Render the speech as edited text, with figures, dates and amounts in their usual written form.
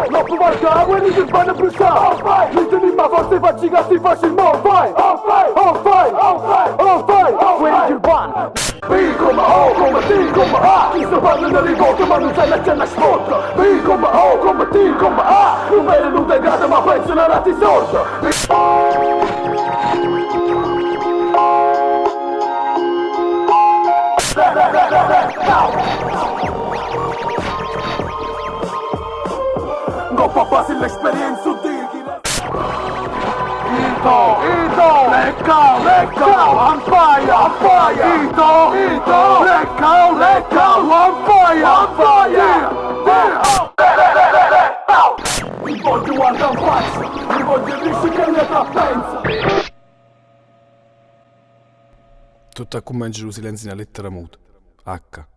L'ho provato, quelli che fanno bruciare. L'itali ma forse facci cazzi facilmente. On fire, on fire, on fire, on fire, on fire. Quelli che vanno B come O come T come A. Chi sta parlando di voto ma non sai la cena sporca. B come O come T come A. Non vede non degrada ma pensano a rati sorda. No papà se l'esperienza dighi Ito, let go, on fire, Ito, let go, on fire, mi voglio guardare in faccia, mi voglio dire che l'età pensa. Tutto a come giù silenzio nella lettera muta. H.